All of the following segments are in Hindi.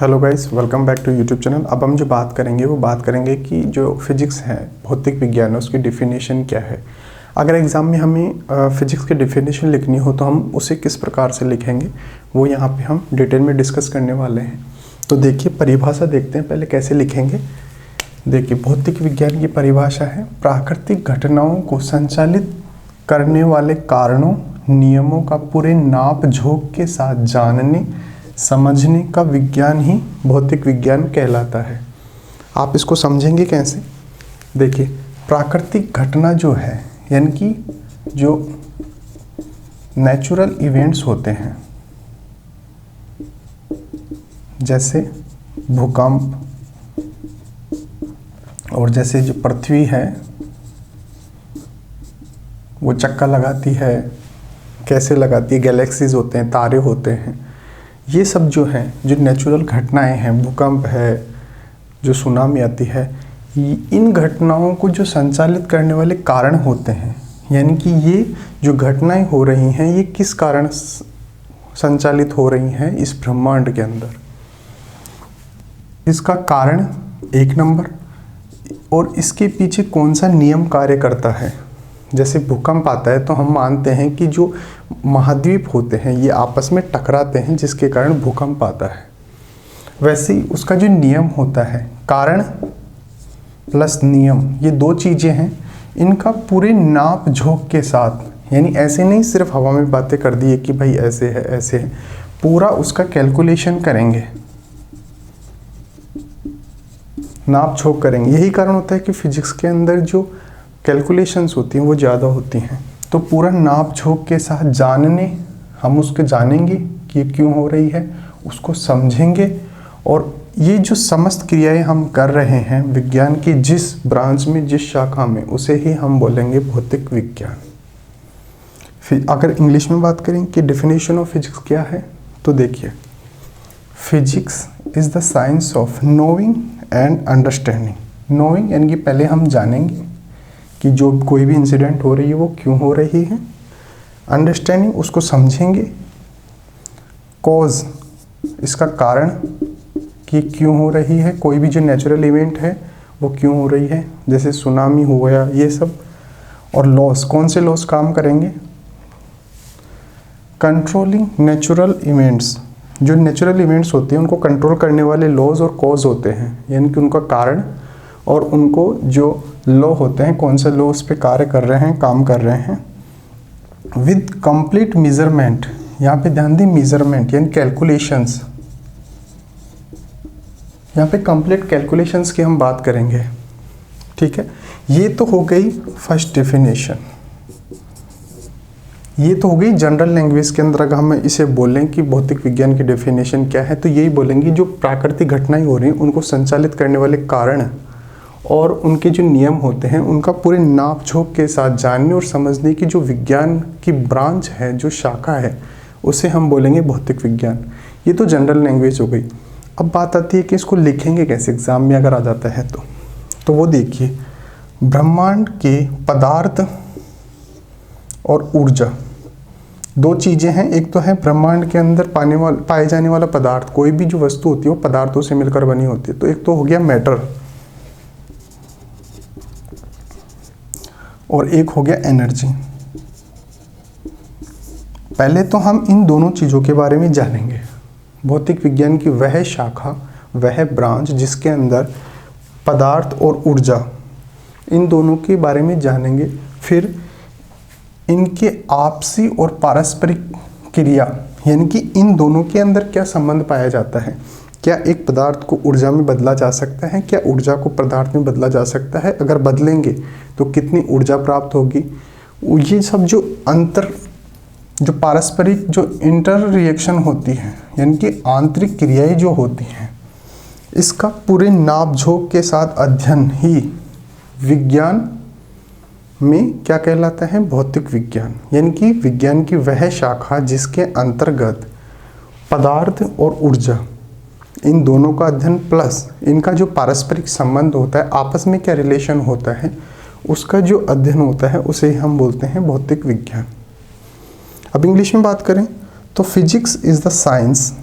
Hello guys, welcome back to YouTube channel. अब हम जो बात करेंगे कि जो फिजिक्स है, भौतिक विज्ञान है, उसकी डेफिनेशन क्या है। अगर एग्ज़ाम में हमें फिजिक्स की डेफिनेशन लिखनी हो तो हम उसे किस प्रकार से लिखेंगे, वो यहाँ पे हम डिटेल में डिस्कस करने वाले हैं। तो देखिए, परिभाषा देखते हैं पहले कैसे लिखेंगे। देखिए, भौतिक विज्ञान की परिभाषा है प्राकृतिक घटनाओं को संचालित करने वाले कारणों, नियमों का पूरे नाप झोंक के साथ जानने समझने का विज्ञान ही भौतिक विज्ञान कहलाता है। आप इसको समझेंगे कैसे? देखिए, प्राकृतिक घटना जो है, यानी कि जो नेचुरल इवेंट्स होते हैं, जैसे भूकंप, और जैसे जो पृथ्वी है वो चक्कर लगाती है, कैसे लगाती है, गैलेक्सीज होते हैं, तारे होते हैं, ये सब जो हैं, जो नेचुरल घटनाएं हैं, भूकंप है, जो सुनामी आती है, इन घटनाओं को जो संचालित करने वाले कारण होते हैं, यानी कि ये जो घटनाएं हो रही हैं ये किस कारण संचालित हो रही हैं इस ब्रह्मांड के अंदर, इसका कारण एक नंबर, और इसके पीछे कौन सा नियम कार्य करता है। जैसे भूकंप आता है तो हम मानते हैं कि जो महाद्वीप होते हैं ये आपस में टकराते हैं, जिसके कारण भूकंप आता है। वैसे ही उसका जो नियम होता है, कारण प्लस नियम, ये दो चीज़ें हैं, इनका पूरे नाप झोंक के साथ, यानी ऐसे नहीं सिर्फ हवा में बातें कर दी है कि भाई ऐसे है ऐसे है, पूरा उसका कैलकुलेशन करेंगे, नाप झोंक करेंगे। यही कारण होता है कि फिजिक्स के अंदर जो कैलकुलेशंस होती हैं वो ज़्यादा होती हैं। तो पूरा नाप झोंक के साथ जानने, हम उसके जानेंगे कि ये क्यों हो रही है, उसको समझेंगे, और ये जो समस्त क्रियाएं हम कर रहे हैं विज्ञान की जिस ब्रांच में, जिस शाखा में, उसे ही हम बोलेंगे भौतिक विज्ञान। फिर अगर इंग्लिश में बात करें कि डेफिनेशन ऑफ फिजिक्स क्या है, तो देखिए, physics is the science of knowing and understanding. Knowing यानी कि पहले हम जानेंगे कि जो कोई भी इंसिडेंट हो रही है वो क्यों हो रही है। अंडरस्टैंडिंग, उसको समझेंगे। कॉज, इसका कारण कि क्यों हो रही है, कोई भी जो नेचुरल इवेंट है वो क्यों हो रही है, जैसे सुनामी हो गया, ये सब। और लॉस, कौन से लॉस काम करेंगे। कंट्रोलिंग नेचुरल इवेंट्स, जो नेचुरल इवेंट्स होते हैं उनको कंट्रोल करने वाले लॉज और कॉज होते हैं, यानी कि उनका कारण और उनको जो लॉ होते हैं, कौन से लॉ उस पर कार्य कर रहे हैं, काम कर रहे हैं। विद कंप्लीट मेजरमेंट, यहाँ पे ध्यान दी, मेजरमेंट यानी कैलकुलेशंस, यहाँ पे कंप्लीट कैलकुलेशंस की हम बात करेंगे। ठीक है, ये तो हो गई फर्स्ट डेफिनेशन, ये तो हो गई जनरल लैंग्वेज के अंदर। अगर हम इसे बोलें कि भौतिक विज्ञान की डेफिनेशन क्या है, तो यही बोलेंगे जो प्राकृतिक घटनाएं हो रही हैं उनको संचालित करने वाले कारण और उनके जो नियम होते हैं उनका पूरे नाप झोंक के साथ जानने और समझने की जो विज्ञान की ब्रांच है, जो शाखा है, उसे हम बोलेंगे भौतिक विज्ञान। ये तो जनरल लैंग्वेज हो गई। अब बात आती है कि इसको लिखेंगे कैसे, एग्जाम में अगर आ जाता है तो वो देखिए, ब्रह्मांड के पदार्थ और ऊर्जा, दो चीज़ें हैं। एक तो है ब्रह्मांड के अंदर पाए जाने वाला पदार्थ, कोई भी जो वस्तु होती है वो पदार्थों से मिलकर बनी होती है। तो एक तो हो गया मैटर और एक हो गया एनर्जी। पहले तो हम इन दोनों चीज़ों के बारे में जानेंगे। भौतिक विज्ञान की वह शाखा, वह ब्रांच जिसके अंदर पदार्थ और ऊर्जा, इन दोनों के बारे में जानेंगे। फिर इनके आपसी और पारस्परिक क्रिया, यानी कि इन दोनों के अंदर क्या संबंध पाया जाता है। क्या एक पदार्थ को ऊर्जा में बदला जा सकता है, क्या ऊर्जा को पदार्थ में बदला जा सकता है, अगर बदलेंगे तो कितनी ऊर्जा प्राप्त होगी। ये सब जो पारस्परिक जो इंटर रिएक्शन होती है, यानी कि आंतरिक क्रियाएं जो होती हैं, इसका पूरे नाप झोंक के साथ अध्ययन ही विज्ञान में क्या कहलाता है, भौतिक विज्ञान। यानी कि विज्ञान की वह शाखा जिसके अंतर्गत पदार्थ और ऊर्जा, इन दोनों का अध्ययन प्लस इनका जो पारस्परिक संबंध होता है, आपस में क्या रिलेशन होता है, उसका जो अध्ययन होता है, उसे हम बोलते हैं भौतिक विज्ञान। अब इंग्लिश में बात करें तो physics is the science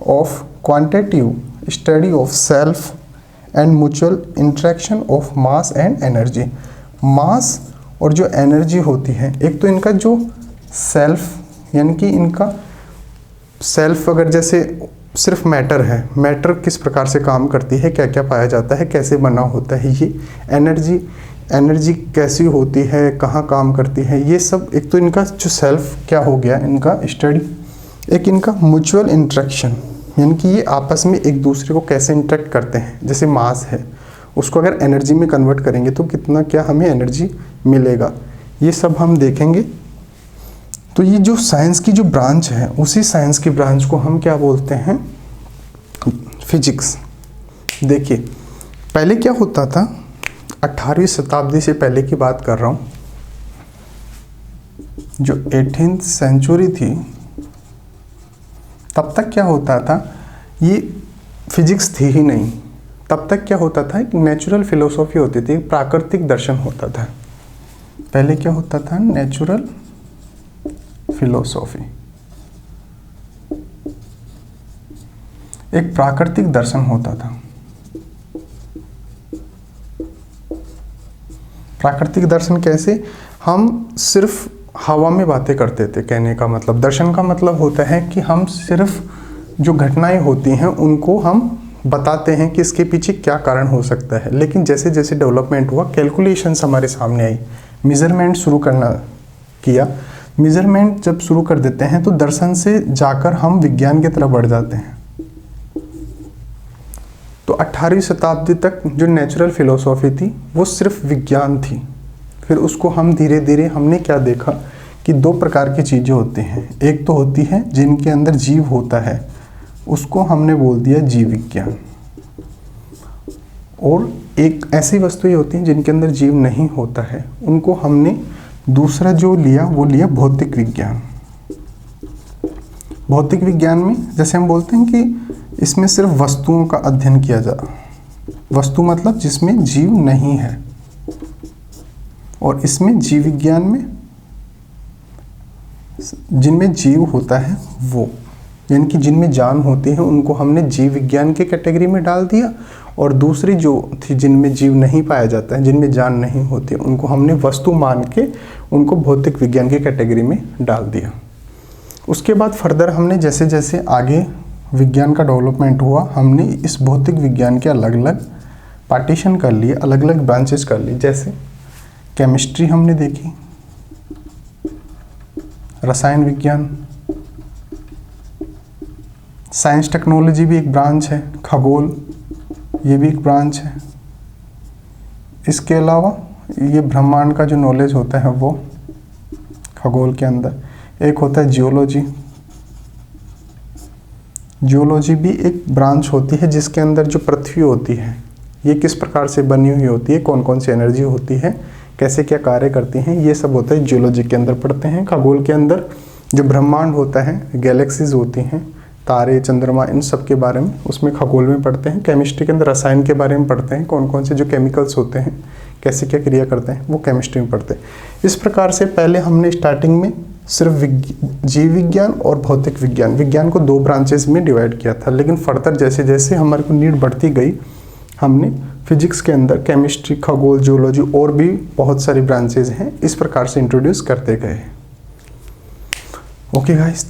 of quantitative study of self and mutual interaction of mass and energy. Mass और जो एनर्जी होती है, एक तो इनका जो सेल्फ यानी कि इनका सेल्फ अगर जैसे सिर्फ मैटर है, मैटर किस प्रकार से काम करती है, क्या क्या पाया जाता है, कैसे बना होता है, ये एनर्जी, एनर्जी कैसी होती है, कहाँ काम करती है, ये सब एक तो इनका जो सेल्फ क्या हो गया इनका स्टडी। एक इनका म्यूचुअल इंटरेक्शन यानी कि ये आपस में एक दूसरे को कैसे इंटरेक्ट करते हैं। जैसे मास है, उसको अगर एनर्जी में कन्वर्ट करेंगे तो कितना क्या हमें एनर्जी मिलेगा, ये सब हम देखेंगे। तो ये जो साइंस की जो ब्रांच है, उसी साइंस की ब्रांच को हम क्या बोलते हैं, फिजिक्स। देखिए पहले क्या होता था, 18वीं शताब्दी से पहले की बात कर रहा हूँ, जो 18th सेंचुरी थी, तब तक क्या होता था, ये फिजिक्स थी ही नहीं। तब तक क्या होता था, एक नेचुरल फिलोसॉफी होती थी, प्राकृतिक दर्शन होता था। पहले क्या होता था, नेचुरल फिलोसॉफी, एक प्राकृतिक दर्शन होता था। प्राकृतिक दर्शन कैसे, हम सिर्फ हवा में बातें करते थे, कहने का मतलब दर्शन का मतलब होता है कि हम सिर्फ जो घटनाएं होती हैं उनको हम बताते हैं कि इसके पीछे क्या कारण हो सकता है। लेकिन जैसे जैसे डेवलपमेंट हुआ, कैलकुलेशंस हमारे सामने आई, मेजरमेंट शुरू करना किया। मेजरमेंट जब शुरू कर देते हैं तो दर्शन से जाकर हम विज्ञान की तरफ बढ़ जाते हैं। तो 18वीं शताब्दी तक जो नेचुरल फिलोसॉफी थी वो सिर्फ विज्ञान थी। फिर उसको हम धीरे धीरे हमने क्या देखा कि दो प्रकार की चीज़ें होती हैं। एक तो होती है जिनके अंदर जीव होता है, उसको हमने बोल दिया जीव विज्ञान, और एक ऐसी वस्तुएं होती हैं जिनके अंदर जीव नहीं होता है, उनको हमने दूसरा जो लिया वो लिया भौतिक विज्ञान। भौतिक विज्ञान में जैसे हम बोलते हैं कि इसमें सिर्फ वस्तुओं का अध्ययन किया जा, वस्तु मतलब जिसमें जीव नहीं है, और इसमें जीव विज्ञान में जिनमें जीव होता है वो, यानी कि जिनमें जान होती है उनको हमने जीव विज्ञान के कैटेगरी में डाल दिया, और दूसरी जो थी जिनमें जीव नहीं पाया जाता है, जिनमें जान नहीं होती, उनको हमने वस्तु मान के उनको भौतिक विज्ञान की कैटेगरी में डाल दिया। उसके बाद फर्दर हमने जैसे जैसे आगे विज्ञान का डेवलपमेंट हुआ, हमने इस भौतिक विज्ञान के अलग अलग पार्टीशन कर लिए, अलग अलग ब्रांचेस कर ली। जैसे केमिस्ट्री हमने देखी, रसायन विज्ञान, साइंस टेक्नोलॉजी भी एक ब्रांच है, खगोल ये भी एक ब्रांच है। इसके अलावा ये ब्रह्मांड का जो नॉलेज होता है वो खगोल के अंदर। एक होता है जियोलॉजी, जियोलॉजी भी एक ब्रांच होती है जिसके अंदर जो पृथ्वी होती है ये किस प्रकार से बनी हुई होती है, कौन कौन सी एनर्जी होती है, कैसे क्या कार्य करती हैं, ये सब होता है जियोलॉजी के अंदर पढ़ते हैं। खगोल के अंदर जो ब्रह्मांड होता है, गैलेक्सीज होती हैं, तारे, चंद्रमा, इन सब के बारे में उसमें खगोल में पढ़ते हैं। केमिस्ट्री के अंदर रसायन के बारे में पढ़ते हैं, कौन कौन से जो केमिकल्स होते हैं कैसे क्या क्रिया करते हैं, वो केमिस्ट्री में पढ़ते हैं। इस प्रकार से पहले हमने स्टार्टिंग में सिर्फ जीव विज्ञान और भौतिक विज्ञान, विज्ञान को दो ब्रांचेस में डिवाइड किया था। लेकिन फर्दर जैसे जैसे हमारे को नीड बढ़ती गई, हमने फिजिक्स के अंदर केमिस्ट्री, खगोल, जियोलॉजी और भी बहुत सारी ब्रांचेज हैं, इस प्रकार से इंट्रोड्यूस करते गए। Okay guys.